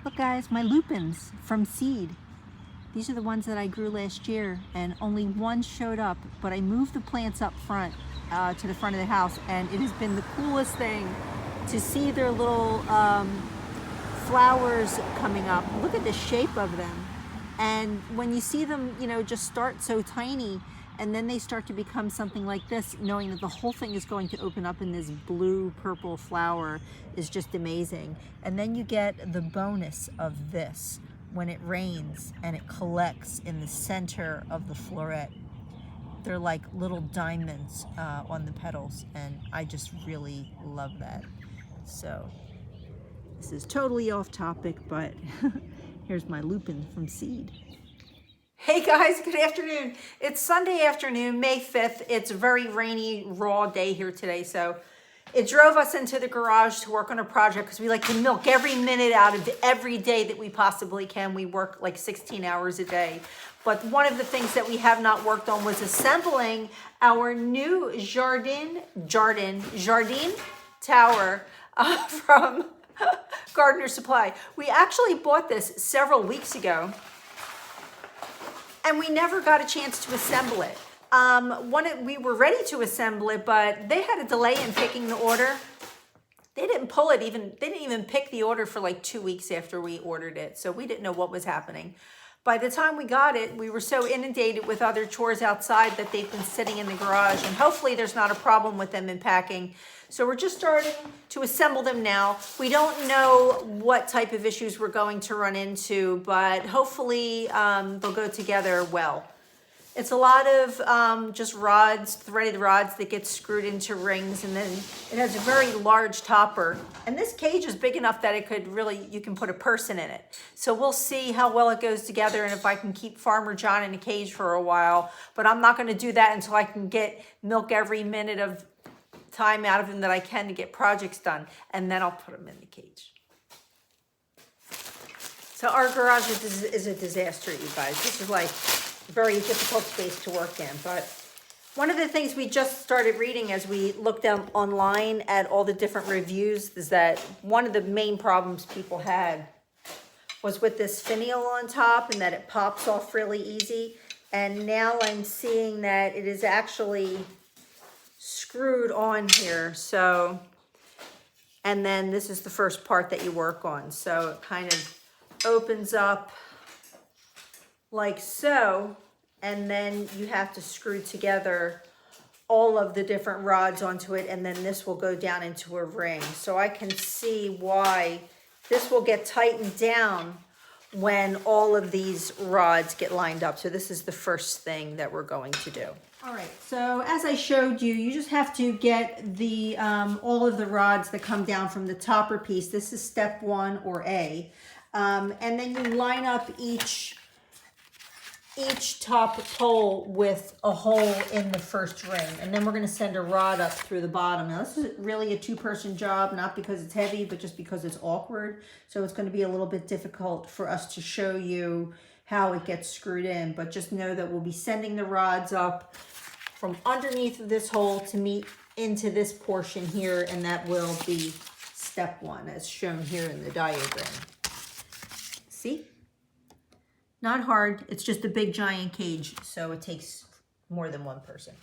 Look guys, my lupins from seed. These are the ones that I grew last year and only one showed up, but I moved the plants up front to the front of the house, and it has been the coolest thing to see their little flowers coming up. Look at the shape of them. And when you see them, just start so tiny and then they start to become something like this, knowing that the whole thing is going to open up in this blue purple flower is just amazing. And then you get the bonus of this when it rains and it collects in the center of the floret. They're like little diamonds on the petals, and I just really love that. So this is totally off topic, but here's my lupin from seed. Hey guys, good afternoon. It's Sunday afternoon, May 5th. It's a very rainy, raw day here today, so it drove us into the garage to work on a project because we like to milk every minute out of every day that we possibly can. We work like 16 hours a day. But one of the things that we have not worked on was assembling our new Jardin Tower from Gardener Supply. We actually bought this several weeks ago, and we never got a chance to assemble it. We were ready to assemble it, but they had a delay in picking the order. They didn't even pick the order for like 2 weeks after we ordered it, so we didn't know what was happening. By the time we got it, we were so inundated with other chores outside that they've been sitting in the garage, and hopefully there's not a problem with them in packing. So we're just starting to assemble them now. We don't know what type of issues we're going to run into, but hopefully they'll go together well. It's a lot of just rods, threaded rods that get screwed into rings, and then it has a very large topper. And this cage is big enough that you can put a person in it. So we'll see how well it goes together and if I can keep Farmer John in a cage for a while. But I'm not gonna do that until I can milk every minute of time out of him that I can to get projects done. And then I'll put him in the cage. So our garage is a disaster, you guys. This is like very difficult space to work in. But one of the things we just started reading as we looked down online at all the different reviews is that one of the main problems people had was with this finial on top, and that it pops off really easy. And now I'm seeing that it is actually screwed on here. So, and then this is the first part that you work on. So it kind of opens up like so, and then you have to screw together all of the different rods onto it, and then this will go down into a ring. So I can see why this will get tightened down when all of these rods get lined up. So this is the first thing that we're going to do. All right, so as I showed you, you just have to get the all of the rods that come down from the topper piece. This is step 1 or A. And then you line up each top pole with a hole in the first ring, and then we're going to send a rod up through the bottom. Now this is really a 2-person job, not because it's heavy, but just because it's awkward. So it's going to be a little bit difficult for us to show you how it gets screwed in, but just know that we'll be sending the rods up from underneath of this hole to meet into this portion here, and that will be step 1 as shown here in the diagram. See? Not hard, it's just a big giant cage, so it takes more than one person.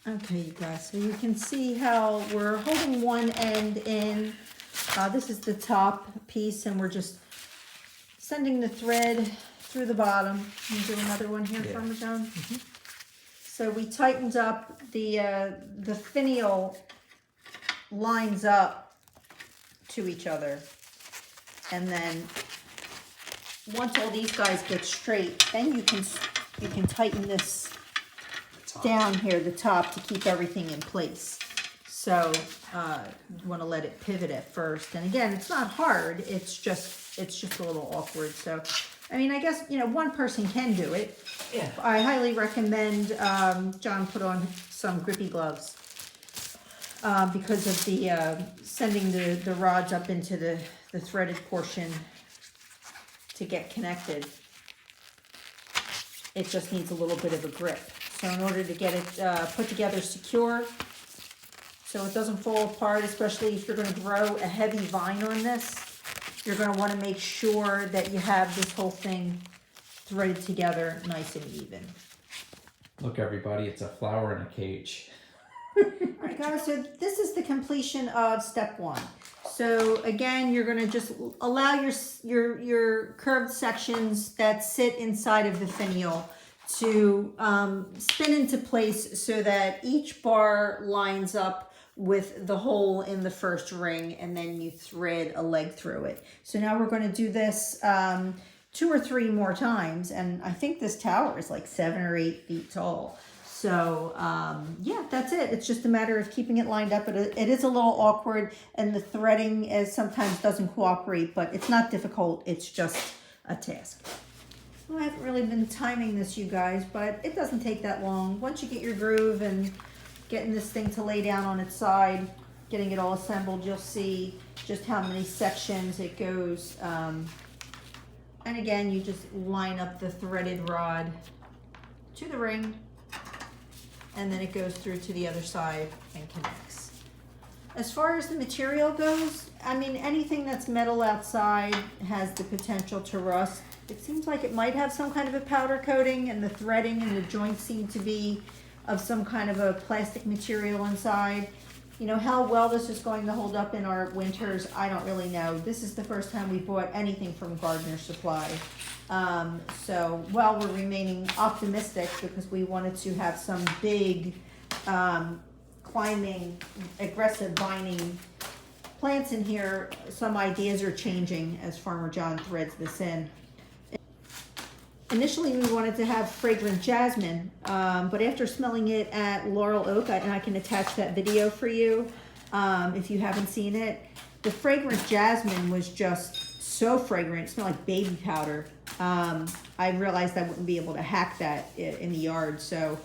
Okay, you guys, so you can see how we're holding one end in. This is the top piece, and we're just sending the thread through the bottom. Can you do another one here, Farmer John? Mm-hmm. So we tightened up the finial lines up to each other, and then once all these guys get straight, then you can tighten this down here, the top, to keep everything in place. So you want to let it pivot at first. And again, it's not hard. It's just a little awkward. So, I mean, I guess, one person can do it. Yeah. I highly recommend John put on some grippy gloves because of the sending the rods up into the threaded portion to get connected. It just needs a little bit of a grip. So in order to get it put together secure, so it doesn't fall apart, especially if you're going to grow a heavy vine on this, you're going to want to make sure that you have this whole thing threaded together nice and even. Look, everybody, it's a flower in a cage. Alright guys, so this is the completion of step 1. So again, you're going to just allow your curved sections that sit inside of the finial to spin into place so that each bar lines up with the hole in the first ring, and then you thread a leg through it. So now we're going to do this 2 or 3 more times, and I think this tower is like 7 or 8 feet tall. So yeah, that's it. It's just a matter of keeping it lined up. It is a little awkward, and the threading sometimes doesn't cooperate, but it's not difficult. It's just a task. Well, I haven't really been timing this, you guys, but it doesn't take that long. Once you get your groove and getting this thing to lay down on its side, getting it all assembled, you'll see just how many sections it goes. And again, you just line up the threaded rod to the ring, and then it goes through to the other side and connects. As far as the material goes, I mean, anything that's metal outside has the potential to rust. It seems like it might have some kind of a powder coating, and the threading and the joints seem to be of some kind of a plastic material inside. You know, how well this is going to hold up in our winters, I don't really know. This is the first time we bought anything from Gardener Supply. So while we're remaining optimistic because we wanted to have some big climbing, aggressive vining plants in here, some ideas are changing as Farmer John threads this in. Initially, we wanted to have fragrant jasmine, but after smelling it at Laurel Oak, and I can attach that video for you if you haven't seen it, the fragrant jasmine was just so fragrant. It smelled like baby powder. I realized I wouldn't be able to hack that in the yard, so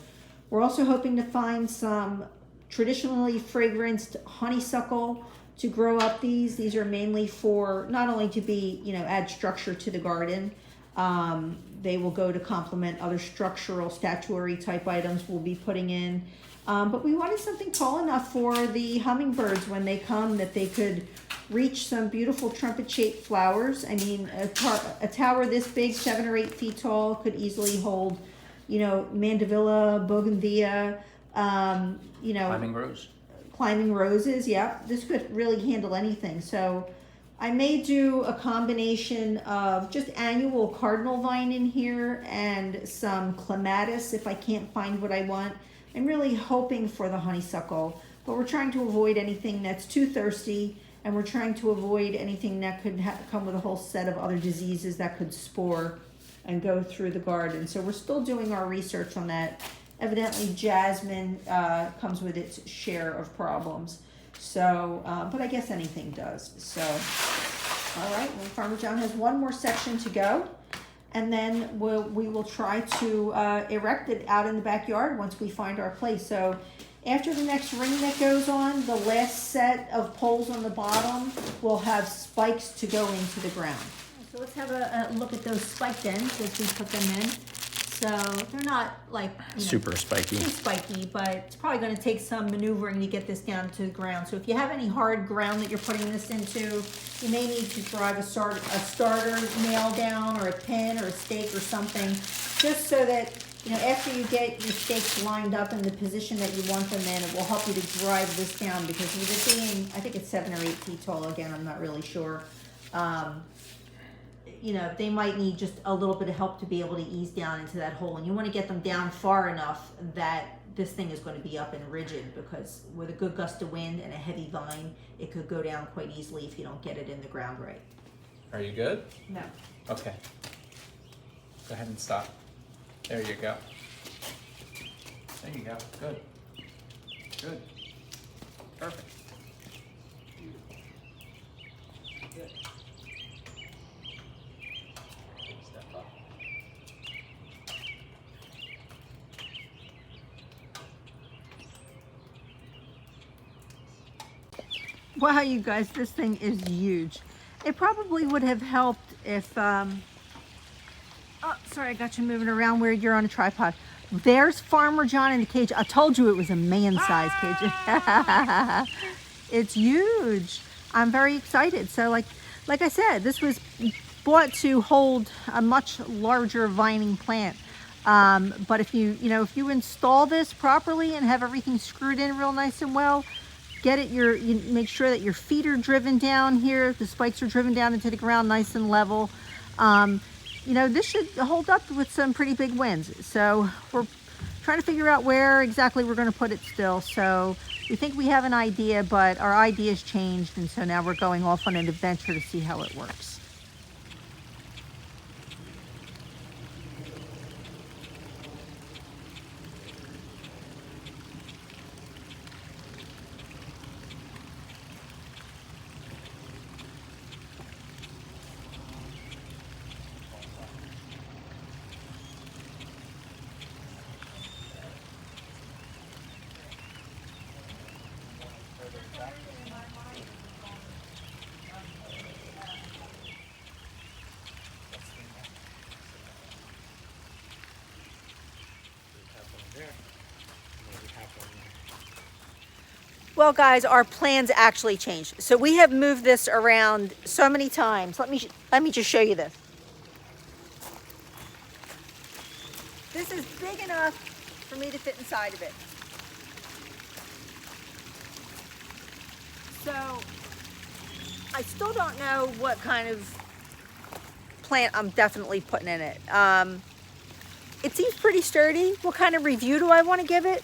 we're also hoping to find some traditionally fragranced honeysuckle to grow up these. These are mainly for not only to be, you know, add structure to the garden. They will go to complement other structural statuary type items we'll be putting in. But we wanted something tall enough for the hummingbirds when they come that they could reach some beautiful trumpet-shaped flowers. I mean, a tower this big, 7 or 8 feet tall, could easily hold, you know, mandevilla, bougainvillea, you know, climbing roses. Yeah, this could really handle anything. So I may do a combination of just annual cardinal vine in here and some clematis if I can't find what I want. I'm really hoping for the honeysuckle, but we're trying to avoid anything that's too thirsty, and we're trying to avoid anything that could come with a whole set of other diseases that could spore and go through the garden. So we're still doing our research on that. Evidently, jasmine comes with its share of problems. So, but I guess anything does. So, all right, well, Farmer John has one more section to go, and then we will try to erect it out in the backyard once we find our place. So after the next ring that goes on, the last set of poles on the bottom will have spikes to go into the ground. So let's have a look at those spike ends as we put them in. So they're not like super spiky. Too spiky, but it's probably going to take some maneuvering to get this down to the ground. So if you have any hard ground that you're putting this into, you may need to drive a starter nail down, or a pin, or a stake, or something, just so that, you know, after you get your stakes lined up in the position that you want them in, it will help you to drive this down, because with it being, I think it's 7 or 8 feet tall, again, I'm not really sure. You know, they might need just a little bit of help to be able to ease down into that hole. And you want to get them down far enough that this thing is going to be up and rigid, because with a good gust of wind and a heavy vine, it could go down quite easily if you don't get it in the ground right. Are you good? No. Okay. Go ahead and stop. There you go. There you go. Good. Good. Perfect. Good. Step up. Wow, you guys, this thing is huge. It probably would have helped if, oh, sorry, I got you moving around where you're on a tripod. There's Farmer John in the cage. I told you it was a man-sized cage. It's huge. I'm very excited. So, like like I said, this was bought to hold a much larger vining plant. But if if you install this properly and have everything screwed in real nice and well, you make sure that your feet are driven down here, the spikes are driven down into the ground nice and level. This should hold up with some pretty big winds. So we're trying to figure out where exactly we're going to put it still. So we think we have an idea, but our idea's changed, and so now we're going off on an adventure to see how it works. Well, guys, our plans actually changed. So we have moved this around so many times. Let me just show you this. This is big enough for me to fit inside of it. So I still don't know what kind of plant I'm definitely putting in it. It seems pretty sturdy. What kind of review do I want to give it?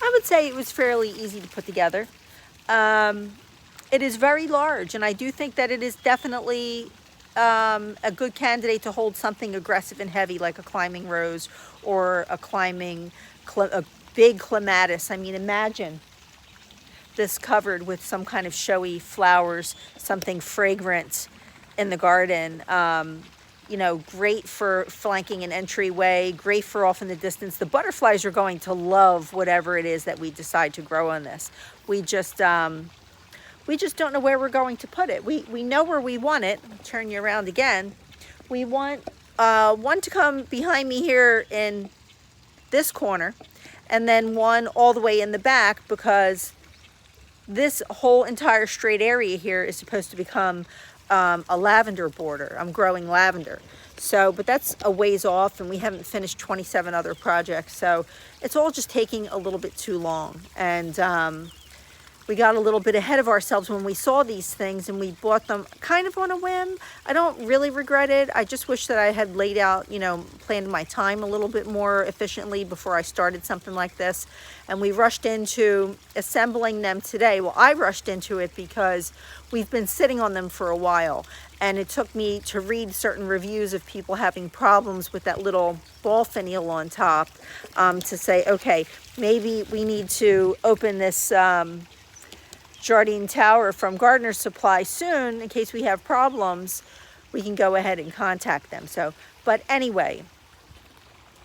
I would say it was fairly easy to put together. It is very large, and I do think that it is definitely a good candidate to hold something aggressive and heavy like a climbing rose or a big clematis. I mean, imagine this covered with some kind of showy flowers, something fragrant in the garden. Great for flanking an entryway, great for off in the distance. The butterflies are going to love whatever it is that we decide to grow on this. We just don't know where we're going to put it. We know where we want it. I'll turn you around again. We want one to come behind me here in this corner, and then one all the way in the back, because this whole entire straight area here is supposed to become a lavender border. I'm growing lavender. But that's a ways off, and we haven't finished 27 other projects. So it's all just taking a little bit too long. And we got a little bit ahead of ourselves when we saw these things, and we bought them kind of on a whim. I don't really regret it. I just wish that I had laid out, planned my time a little bit more efficiently before I started something like this. And we rushed into assembling them today. Well, I rushed into it because we've been sitting on them for a while, and it took me to read certain reviews of people having problems with that little ball finial on top, to say, okay, maybe we need to open this Jardin Tower from Gardener's Supply soon in case we have problems. We can go ahead and contact them. But anyway,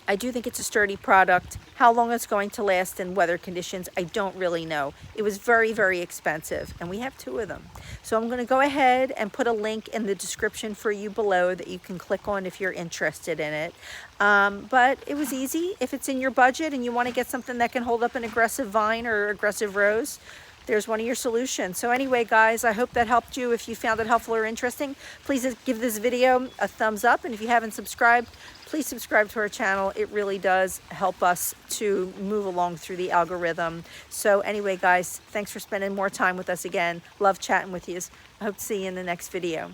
I do think it's a sturdy product. How long it's going to last in weather conditions, I don't really know. It was very, very expensive, and we have 2 of them. So I'm going to go ahead and put a link in the description for you below that you can click on if you're interested in it. But it was easy. If it's in your budget and you want to get something that can hold up an aggressive vine or aggressive rose, there's one of your solutions. So anyway, guys, I hope that helped you. If you found it helpful or interesting, please give this video a thumbs up. And if you haven't subscribed, please subscribe to our channel. It really does help us to move along through the algorithm. So anyway, guys, thanks for spending more time with us again. Love chatting with you. I hope to see you in the next video.